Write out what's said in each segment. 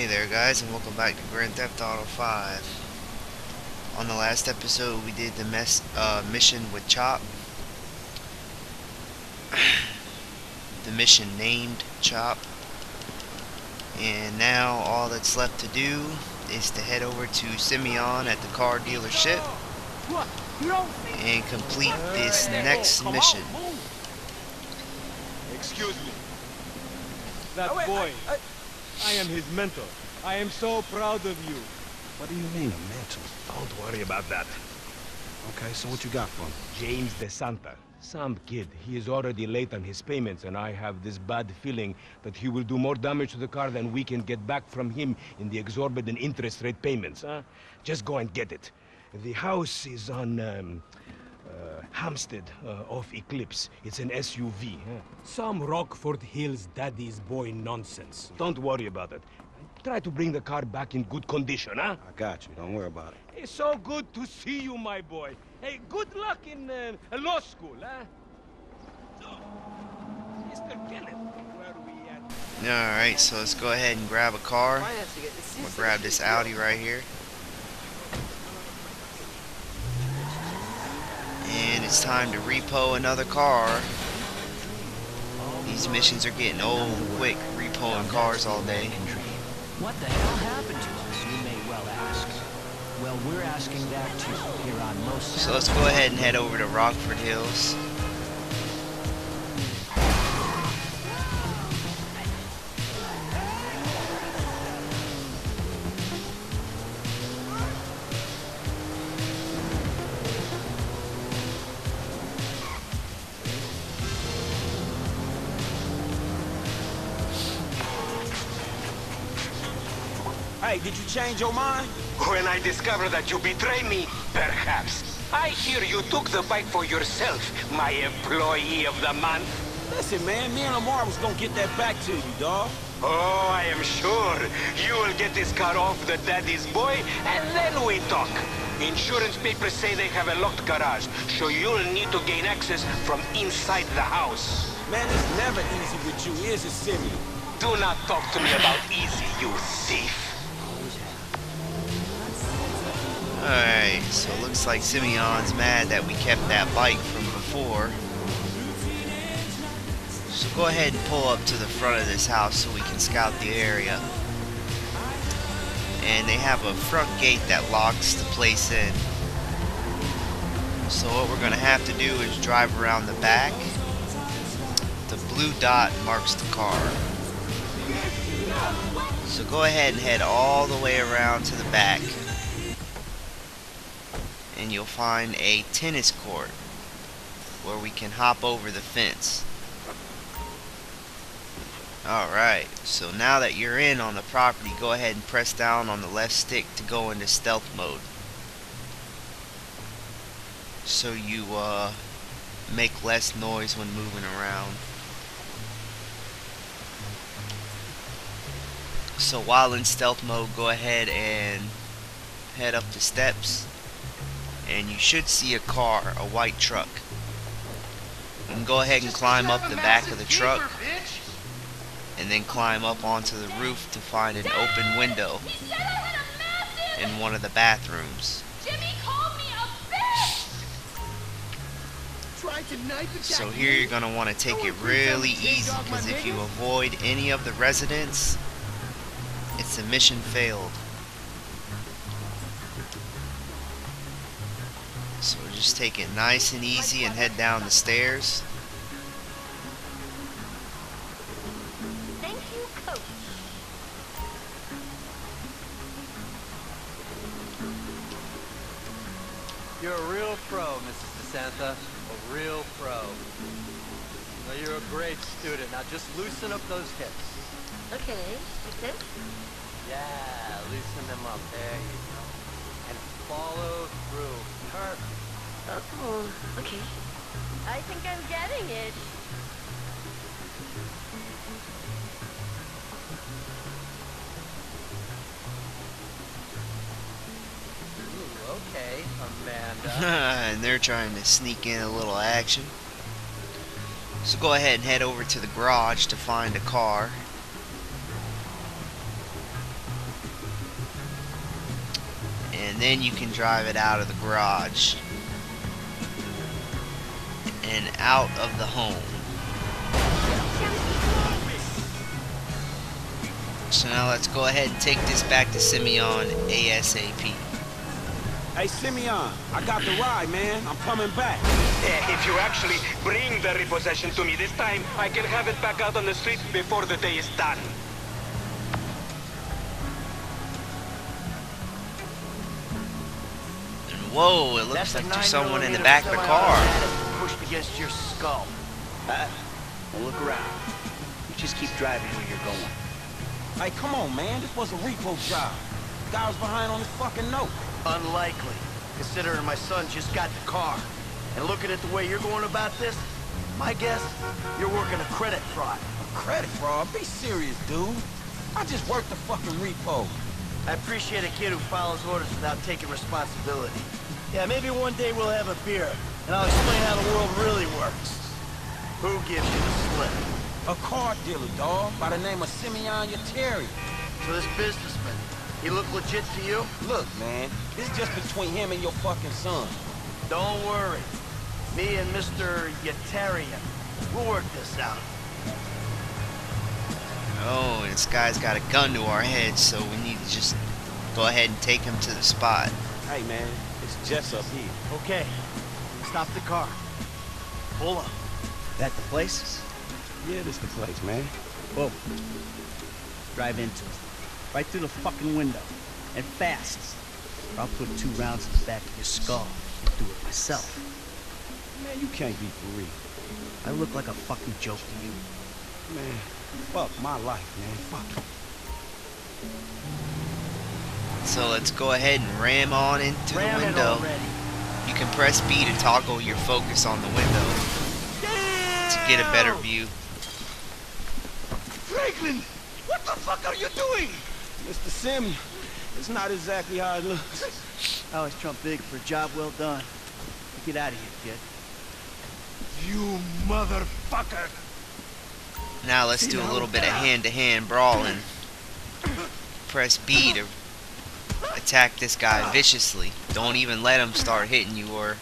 Hey there guys, and welcome back to Grand Theft Auto 5. On the last episode we did the mission with Chop. The mission named Chop. And now all that's left to do is to head over to Simeon at the car dealership and complete this next mission. Excuse me. That boy. I am his mentor. I am so proud of you. What do you mean, a mantle? Don't worry about that. Okay, so what you got for him? James DeSanta. Some kid. He is already late on his payments, and I have this bad feeling that he will do more damage to the car than we can get back from him in the exorbitant interest rate payments, huh? Just go and get it. The house is on, Hampstead, off Eclipse. It's an SUV, huh? Some Rockford Hills daddy's boy nonsense. Don't worry about it. Try to bring the car back in good condition, huh? I got you. Don't worry about it. It's so good to see you, my boy. Hey, good luck in law school, huh? So, Mr. Kenneth, where are we at? Alright, so let's go ahead and grab a car. We'll grab this Audi right here. And it's time to repo another car. These missions are getting old quick, repoing cars all day. What the hell happened to us, you may well ask. Well, we're asking that too, here on Most. So let's go ahead and head over to Rockford Hills. Hey, did you change your mind? When I discover that you betray me, perhaps. I hear you took the bike for yourself, my employee of the month. Listen, man, me and Lamar was gonna get that back to you, dawg. Oh, I am sure. You will get this car off the daddy's boy, and then we talk. Insurance papers say they have a locked garage, so you'll need to gain access from inside the house. Man, it's never easy with you, is it, Simeon? Do not talk to me about easy, you thief. Alright, so it looks like Simeon's mad that we kept that bike from before. So go ahead and pull up to the front of this house so we can scout the area. And they have a front gate that locks the place in. So what we're going to have to do is drive around the back. The blue dot marks the car. So go ahead and head all the way around to the back. And you'll find a tennis court where we can hop over the fence. Alright, so now that you're in on the property, go ahead and press down on the left stick to go into stealth mode. So you make less noise when moving around. So while in stealth mode, go ahead and head up the steps. And you should see a car, a white truck. You can go ahead and climb up the back of the truck and then climb up onto the roof to find an open window in one of the bathrooms. So here you're going to want to take it really easy, because if you avoid any of the residents, it's a mission failed. So just take it nice and easy and head down the stairs. Thank you, Coach. You're a real pro, Mrs. DeSanta. A real pro. Well, you're a great student. Now just loosen up those hips. Okay, like this? Yeah, loosen them up. There you go. And follow through. Perfect. Oh, okay. I think I'm getting it. Ooh, okay, Amanda. And they're trying to sneak in a little action. So go ahead and head over to the garage to find a car. and then you can drive it out of the garage and out of the home. So now let's go ahead and take this back to Simeon ASAP. Hey, Simeon, I got the ride, man. I'm coming back. If you actually bring the repossession to me this time, I can have it back out on the street before the day is done. And whoa, it looks like there's someone in the back of the car. Pushed against your skull. Well, look around. You just keep driving where you're going. Hey, come on, man. This was a repo job. Guy was behind on his fucking note. Unlikely, considering my son just got the car. And looking at the way you're going about this, my guess, you're working a credit fraud. Credit fraud? Be serious, dude. I just worked the fucking repo. I appreciate a kid who follows orders without taking responsibility. Yeah, maybe one day we'll have a beer, and I'll explain how the world really works. Who gives you the slip? A car dealer, dawg, by the name of Simeon Yateri. So this businessman, he look legit to you? Look, man, this is just between him and your fucking son. Don't worry. Me and Mr. Yetarian, we'll work this out. Oh, this guy's got a gun to our heads, so we need to just go ahead and take him to the spot. Hey, man, it's just up here. Okay, stop the car. Pull up. That the place? Yeah, this the place, man. Whoa. Drive into it. Right through the fucking window. And fast. Or I'll put 2 rounds in the back of your skull and do it myself. Man, you can't be for real. I look like a fucking joke to you. Man, fuck my life, man. Fuck it. So let's go ahead and ram on into the window. You can press B to toggle your focus on the window to get a better view. Franklin, what the fuck are you doing? Mr. Simeon, it's not exactly how it looks. I always trump big for a job well done. Get out of here, kid. You motherfucker. Now let's do a little bit of hand-to-hand brawling. Press B to attack this guy viciously. Don't even let him start hitting you or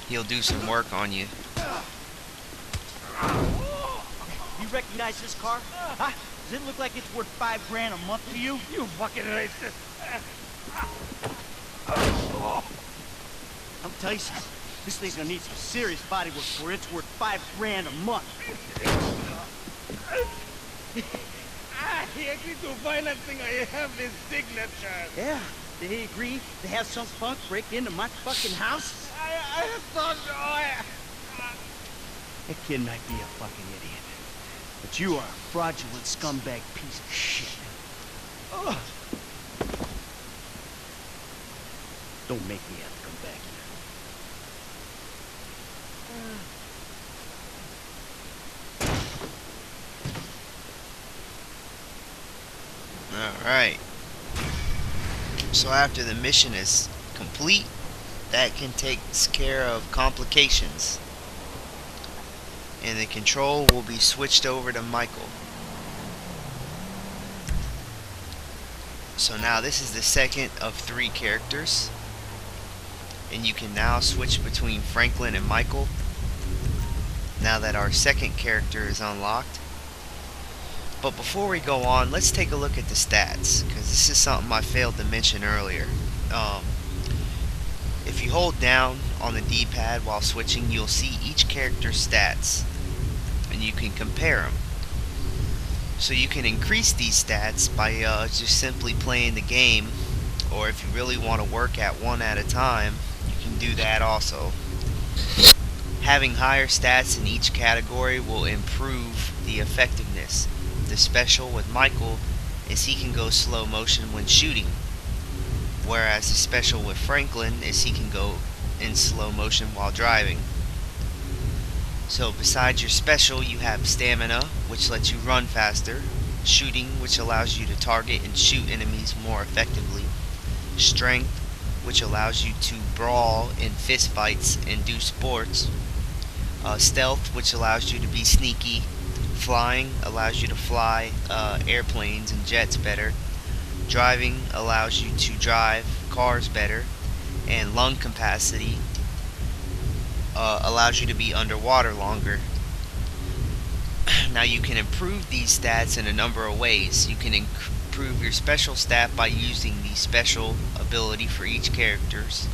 he'll do some work on you. You recognize this car? Huh? Does it look like it's worth $5 grand a month to you? You fucking racist. I'm Tyson. This thing's gonna need some serious body work for it. It's worth $5 grand a month. He agreed to financing. I have his signature. Yeah, did he agree to have some punk break into my fucking house? I thought so. That kid might be a fucking idiot, but you are a fraudulent scumbag piece of shit. Oh. Don't make me have to come back here. Alright. So after the mission is complete, that can take care of complications. And the control will be switched over to Michael. So now this is the second of 3 characters. And you can now switch between Franklin and Michael. Now that our second character is unlocked. But before we go on, let's take a look at the stats, because this is something I failed to mention earlier. If you hold down on the D-pad while switching, you'll see each character's stats, and you can compare them. So you can increase these stats by just simply playing the game, or if you really want to work at one at a time, you can do that also. Having higher stats in each category will improve the effectiveness. The special with Michael is he can go slow motion when shooting, whereas the special with Franklin is he can go in slow motion while driving. So besides your special, you have stamina, which lets you run faster, shooting, which allows you to target and shoot enemies more effectively, strength, which allows you to brawl in fist fights and do sports, stealth, which allows you to be sneaky, flying allows you to fly airplanes and jets better, driving allows you to drive cars better, and lung capacity allows you to be underwater longer. Now you can improve these stats in a number of ways. You can improve your special stat by using the special ability for each characters.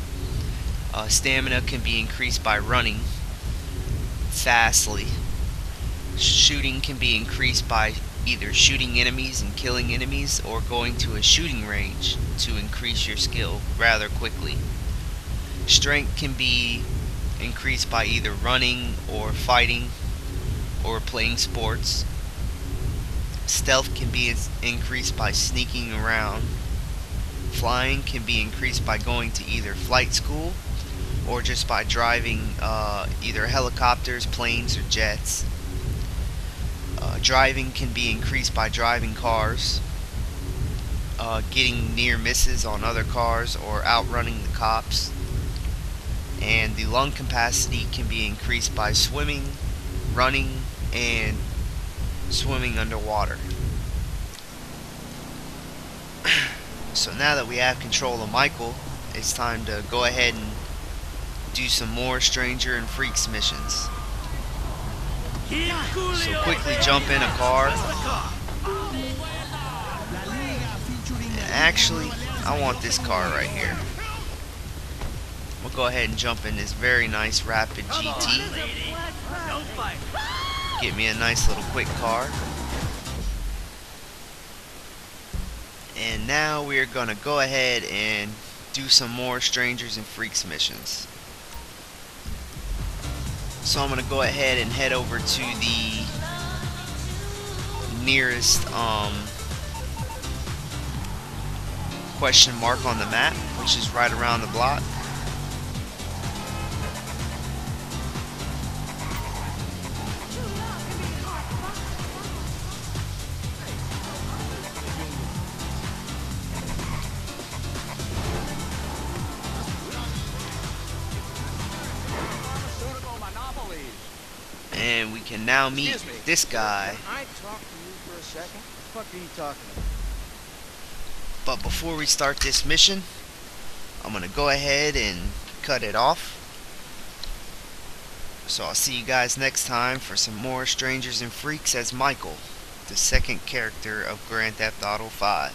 Stamina can be increased by running fastly. Shooting can be increased by either shooting enemies and killing enemies, or going to a shooting range to increase your skill rather quickly. Strength can be increased by either running or fighting or playing sports. Stealth can be increased by sneaking around. Flying can be increased by going to either flight school or just by driving either helicopters, planes, or jets. Driving can be increased by driving cars, getting near misses on other cars, or outrunning the cops. And the lung capacity can be increased by swimming, running, and swimming underwater. So now that we have control of Michael, it's time to go ahead and do some more Stranger and Freaks missions. So quickly jump in a car. And actually, I want this car right here. We'll go ahead and jump in this very nice Rapid GT. Get me a nice little quick car. And now we're gonna go ahead and do some more Strangers and Freaks missions. So I'm gonna go ahead and head over to the nearest question mark on the map, which is right around the block. And we can now meet this guy. I talk to you for a second? What the fuck are you talking about? But before we start this mission, I'm gonna go ahead and cut it off. So I'll see you guys next time for some more Strangers and Freaks as Michael, the second character of Grand Theft Auto 5.